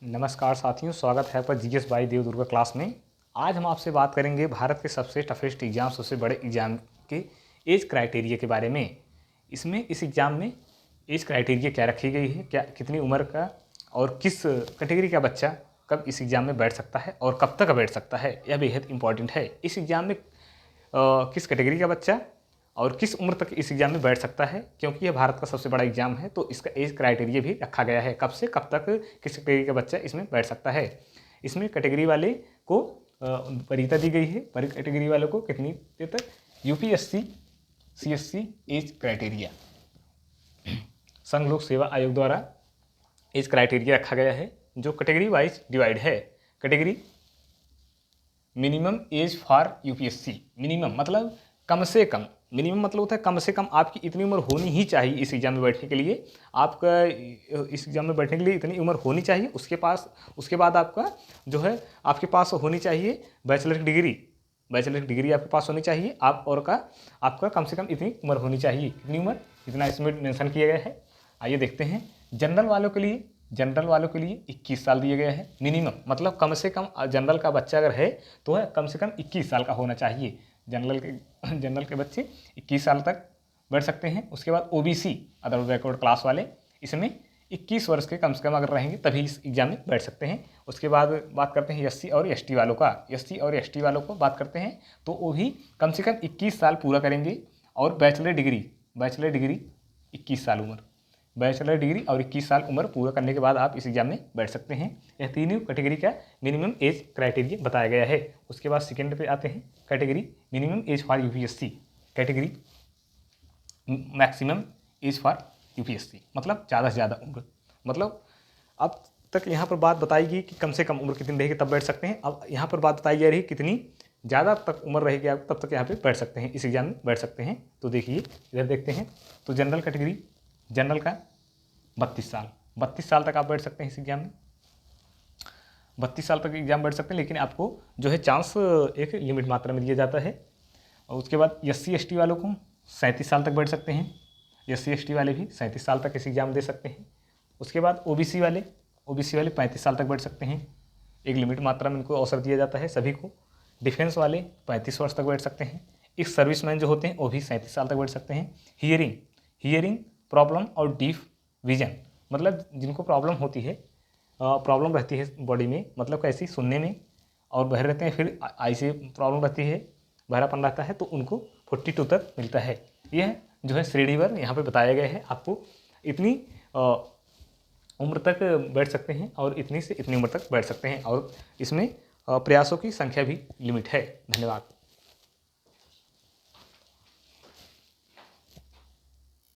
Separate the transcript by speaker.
Speaker 1: नमस्कार साथियों, स्वागत है आपका जीएस बाई देवदुर्गा क्लास में। आज हम आपसे बात करेंगे भारत के सबसे टफेस्ट एग्जाम, सबसे बड़े एग्जाम के एज क्राइटेरिया के बारे में। इस एग्ज़ाम में एज क्राइटेरिया क्या रखी गई है, क्या कितनी उम्र का और किस कैटेगरी का बच्चा कब इस एग्ज़ाम में बैठ सकता है और कब तक बैठ सकता है, यह बेहद इंपॉर्टेंट है। इस एग्ज़ाम में किस कैटेगरी का बच्चा और किस उम्र तक इस एग्ज़ाम में बैठ सकता है, क्योंकि यह भारत का सबसे बड़ा एग्ज़ाम है तो इसका एज क्राइटेरिया भी रखा गया है, कब से कब तक किस कैटेगरी का बच्चा इसमें बैठ सकता है। इसमें कैटेगरी वाले को वरीयता दी गई है, पर कैटेगरी वालों को कितनी देर तक, यूपीएससी सीएससी एज क्राइटेरिया, संघ लोक सेवा आयोग द्वारा एज क्राइटेरिया रखा गया है जो कैटेगरी वाइज डिवाइड है। Category minimum age for UPSC, minimum मतलब कम से कम, मिनिमम मतलब होता है कम से कम आपकी इतनी उम्र होनी ही चाहिए इस एग्ज़ाम में बैठने के लिए। आपका इस एग्ज़ाम में बैठने के लिए इतनी उम्र होनी चाहिए। उसके बाद आपका जो है आपके पास होनी चाहिए बैचलर की डिग्री, बैचलर की डिग्री आपके पास होनी चाहिए। आपका कम से कम इतनी उम्र होनी चाहिए। कितनी उम्र, इतना इसमें मेंशन किया गया है। आइए देखते हैं। जनरल वालों के लिए 21 साल दिया गया है मिनिमम, मतलब कम से कम जनरल का बच्चा अगर है तो है कम से कम 21 साल का होना चाहिए। जनरल के बच्चे 21 साल तक बैठ सकते हैं। उसके बाद ओबीसी अदर बैकवर्ड क्लास वाले इसमें 21 वर्ष के कम से कम अगर रहेंगे तभी इस एग्ज़ाम में बैठ सकते हैं। उसके बाद बात करते हैं एससी और एसटी वालों का। एससी और एसटी वालों को बात करते हैं तो वो भी कम से कम 21 साल पूरा करेंगे और बैचलर डिग्री 21 साल उम्र, बैचलर डिग्री और 21 साल उम्र पूरा करने के बाद आप इस एग्ज़ाम में बैठ सकते हैं। यह तीनों कैटेगरी का मिनिमम एज क्राइटेरिया बताया गया है। उसके बाद सेकेंड पे आते हैं, category minimum age for UPSC, category maximum age for UPSC, मतलब ज़्यादा से ज़्यादा उम्र। मतलब अब तक यहाँ पर बात बताई गई कि कम से कम उम्र कितनी रहेगी तब बैठ सकते हैं। अब यहाँ पर बात बताई जा रही है कितनी ज़्यादा तक उम्र रहेगी आप तब तक यहाँ पे बैठ सकते हैं, इस एग्ज़ाम में बैठ सकते हैं। तो देखिए इधर देखते हैं तो जनरल कैटेगरी, जनरल का 32 साल तक आप बैठ सकते हैं इस एग्ज़ाम में। 32 साल तक एग्ज़ाम बैठ सकते हैं, लेकिन आपको जो है चांस एक लिमिट मात्रा में दिया जाता है। और उसके बाद एससी एसटी वालों को 37 साल तक बैठ सकते हैं। एससी एसटी वाले भी 37 साल तक इस एग्ज़ाम दे सकते हैं। उसके बाद ओबीसी वाले 35 साल तक बैठ सकते हैं। एक लिमिट मात्रा में उनको अवसर दिया जाता है सभी को। डिफेंस वाले 35 वर्ष तक बैठ सकते हैं। एक्स सर्विसमैन जो होते हैं वो भी 37 साल तक बैठ सकते हैं। हियरिंग प्रॉब्लम और डीफ विजन, मतलब जिनको प्रॉब्लम होती है, प्रॉब्लम रहती है बॉडी में, मतलब कैसी, सुनने में और बहरे रहते हैं, फिर आई से प्रॉब्लम रहती है, बहरापन रहता है, तो उनको 42 तक मिलता है। यह जो है श्रेणीवार यहाँ पे बताया गया है। आपको इतनी उम्र तक बैठ सकते हैं और इतनी से इतनी उम्र तक बैठ सकते हैं, और इसमें प्रयासों की संख्या भी लिमिट है। धन्यवाद।